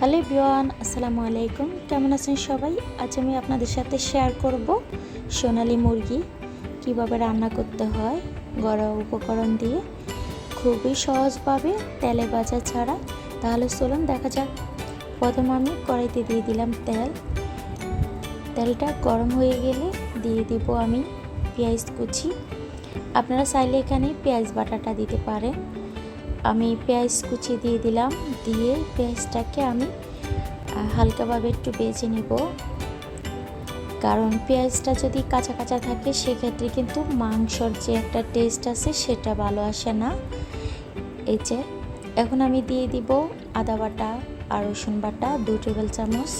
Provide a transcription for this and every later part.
Hello everyone, আসসালামু আলাইকুম। কেমন আছেন সবাই? আজ আমি আপনাদের সাথে শেয়ার করব সোনালী মুরগি কিভাবে রান্না করতে হয় ঘরোয়া উপকরণ দিয়ে, খুবই সহজভাবে, তেলে ভাজা ছাড়া। তাহলে চলুন দেখা যাক। প্রথমে আমি কড়াইতে দিয়ে দিলাম তেলটা গরম হয়ে গেলে দিয়ে দিব আমি পেঁয়াজ কুচি। আপনারা চাইলে এখানে পেঁয়াজ বাটাটা দিতে পারেন। আমি পেঁয়াজ কুচি দিয়ে দিলাম, দিয়ে পেঁয়াজটাকে আমি হালকাভাবে একটু ভেজে নিব, কারণ পেঁয়াজটা যদি কাঁচা কাঁচা থাকে সেক্ষেত্রে কিন্তু মাংসর যে একটা টেস্ট আছে সেটা ভালো আসে না। এই যে এখন আমি দিয়ে দিব আদা বাটা আর রসুন বাটা 2 টেবিল চামচ,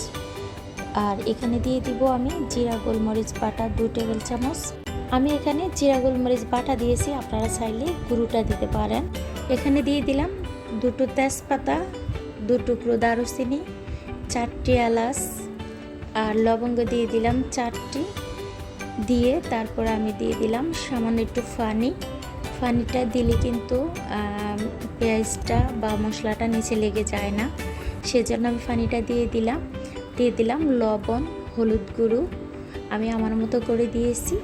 আর এখানে দিয়ে দিব আমি জিরা গোলমরিচ বাটা 2 টেবিল চামচ। আমি এখানে জিরা গোলমরিচ বাটা দিয়েছি, আপনারা চাইলে গুঁড়োটা দিতে পারেন। এখানে দিয়ে দিলাম 2 তেজপাতা, 2 টুকরো দারুচিনি, 4টি এলাচ আর লবঙ্গ দিয়ে দিলাম 4টি। দিয়ে তারপর আমি দিয়ে দিলাম সামান্য একটু ফানিটা দিলে কিন্তু পেঁয়াজটা বা মশলাটা নিচে লেগে যায় না, সেজন্য আমি ফানিটা দিয়ে দিলাম লবণ, হলুদ গুঁড়ো আমি আমার মতো করে দিয়েছি,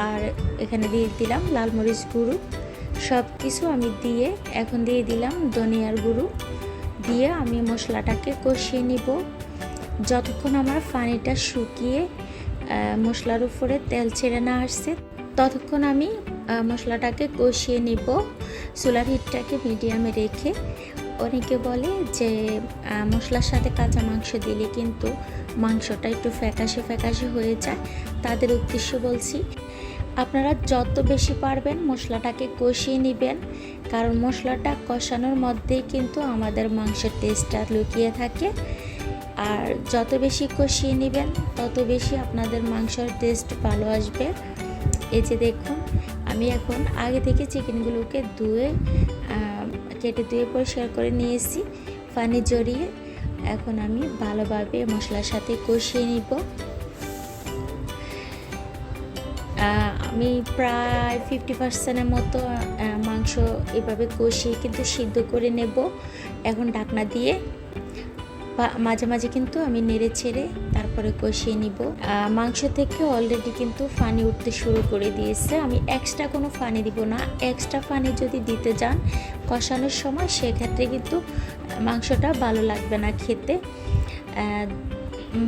আর এখানে দিয়ে দিলাম লাল মরিচ গুঁড়ো। সব কিছু আমি দিয়ে এখন দিয়ে দিলাম ধনিয়ার গুঁড়ো, দিয়ে আমি মশলাটাকে কষিয়ে নিব যতক্ষণ আমার পানিটা শুকিয়ে মশলার উপরে তেল ছেড়ে না আসছে, ততক্ষণ আমি মশলাটাকে কষিয়ে নিব চুলার হিটটাকে মিডিয়ামে রেখে। অনেকে বলে যে মশলার সাথে কাঁচা মাংস দিলে কিন্তু মাংসটা একটু ফ্যাকাশে হয়ে যায়, তাদের উদ্দেশ্য বলছি আপনারা যত বেশি পারবেন মশলাটাকে কষিয়ে নেবেন, কারণ মশলাটা কষানোর মধ্যেই কিন্তু আমাদের মাংসের টেস্টটা লুকিয়ে থাকে। আর যত বেশি কষিয়ে নেবেন তত বেশি আপনাদের মাংসের টেস্ট ভালো আসবে। এই যে দেখুন, আমি এখন আগে থেকে চিকেনগুলোকে কেটে ধুয়ে পরিষ্কার করে নিয়েছি পানি জড়িয়ে। এখন আমি ভালোভাবে মশলার সাথে কষিয়ে নিব। আমি প্রায় 50% মতো মাংস এভাবে কষিয়ে কিন্তু সিদ্ধ করে নেব। এখন ঢাকনা দিয়ে মাঝে মাঝে কিন্তু আমি নেড়ে ছেড়ে তারপরে কষিয়ে নিব। মাংস থেকে অলরেডি কিন্তু পানি উঠতে শুরু করে দিয়েছে। আমি এক্সট্রা কোনো পানি দিব না। এক্সট্রা পানি যদি দিতে যান কষানোর সময় সেক্ষেত্রে কিন্তু মাংসটা ভালো লাগবে না খেতে।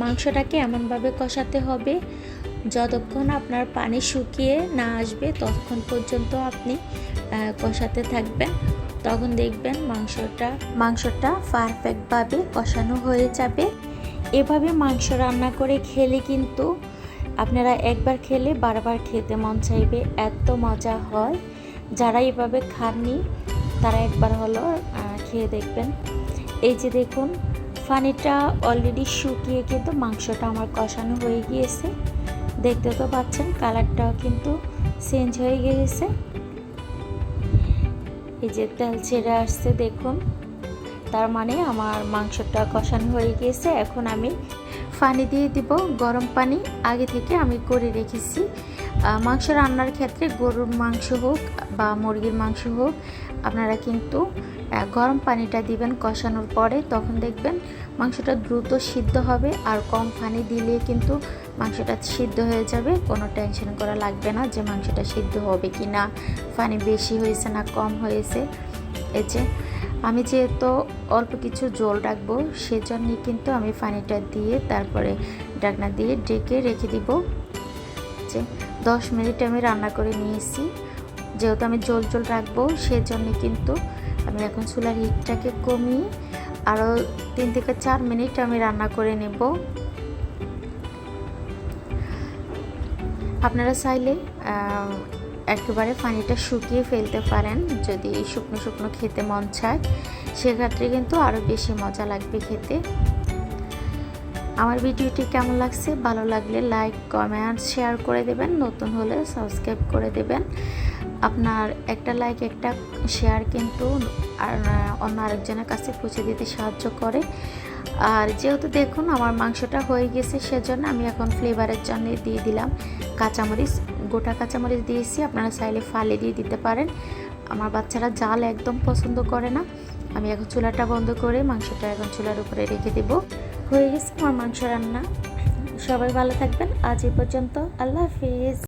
মাংসটাকে এমনভাবে কষাতে হবে যতক্ষণ আপনার পানি শুকিয়ে না আসবে ততক্ষণ পর্যন্ত আপনি কষাতে থাকবেন। তখন দেখবেন মাংসটা পারফেক্টভাবে কষানো হয়ে যাবে। এভাবে মাংস রান্না করে খেলে কিন্তু আপনারা একবার খেলে বারবার খেতে মন চাইবে, এত মজা হয়। যারা এভাবে খাননি তারা একবার হলো খেয়ে দেখবেন। এই যে দেখুন, পানিটা অলরেডি শুকিয়ে কিন্তু মাংসটা আমার কষানো হয়ে গিয়েছে। দেখতে তো পাচ্ছেন কালারটাও কিন্তু চেঞ্জ হয়ে গিয়েছে। এই যে তেল ছেড়ে আসছে দেখুন, তার মানে আমার মাংসটা কষানো হয়ে গিয়েছে। এখন আমি পানি দিয়ে দিব, গরম পানি আগে থেকে আমি করে রেখেছি। মাংস রান্নার ক্ষেত্রে গরুর মাংস হোক বা মুরগির মাংস হোক, আপনারা কিন্তু গরম পানিটা দিবেন কষানোর পরে, তখন দেখবেন মাংসটা দ্রুত সিদ্ধ হবে। আর কম পানি দিলে কিন্তু মাংসটা সিদ্ধ হয়ে যাবে, কোনো টেনশন করা লাগবে না যে মাংসটা সিদ্ধ হবে কি না, পানি বেশি হয়েছে না কম হয়েছে। এই যে আমি যেহেতু অল্প কিছু জল রাখবো সেজন্যই কিন্তু আমি পানিটা দিয়ে তারপরে ঢাকনা দিয়ে ঢেকে রেখে দিব। যে 10 মিনিট আমি রান্না করে নিয়েছি। যেহেতু আমি জল রাখবো সেজন্য কিন্তু আমি এখন চুলার হিটটাকে কমিয়ে আরও 3 থেকে 4 মিনিট আমি রান্না করে নেব। আপনারা চাইলে একেবারে পানিটা শুকিয়ে ফেলতে পারেন, যদি শুকনো খেতে মন চায় সেক্ষেত্রে কিন্তু আরও বেশি মজা লাগবে খেতে। আমার ভিডিওটি কেমন লাগছে, ভালো লাগলে লাইক, কমেন্ট, শেয়ার করে দেবেন। নতুন হলে সাবস্ক্রাইব করে দেবেন। আপনার একটা লাইক, একটা শেয়ার কিন্তু অন্য আরেকজনের কাছে পৌঁছে দিতে সাহায্য করে। আর যেহেতু দেখুন আমার মাংসটা হয়ে গেছে সেজন্য আমি এখন ফ্লেভারের জন্য দিয়ে দিলাম কাঁচামরিচ, গোটা কাঁচামরিচ দিয়েছি। আপনারা চাইলে ফালি দিয়ে দিতে পারেন। আমার বাচ্চারা ঝাল একদম পছন্দ করে না, আমি এখন চুলাটা বন্ধ করে মাংসটা এখন চুলার উপরে রেখে দেব। হয়ে গেছে আমার মাংস রান্না। সবাই ভালো থাকবেন, আজ এই পর্যন্ত, আল্লাহ হাফিজ।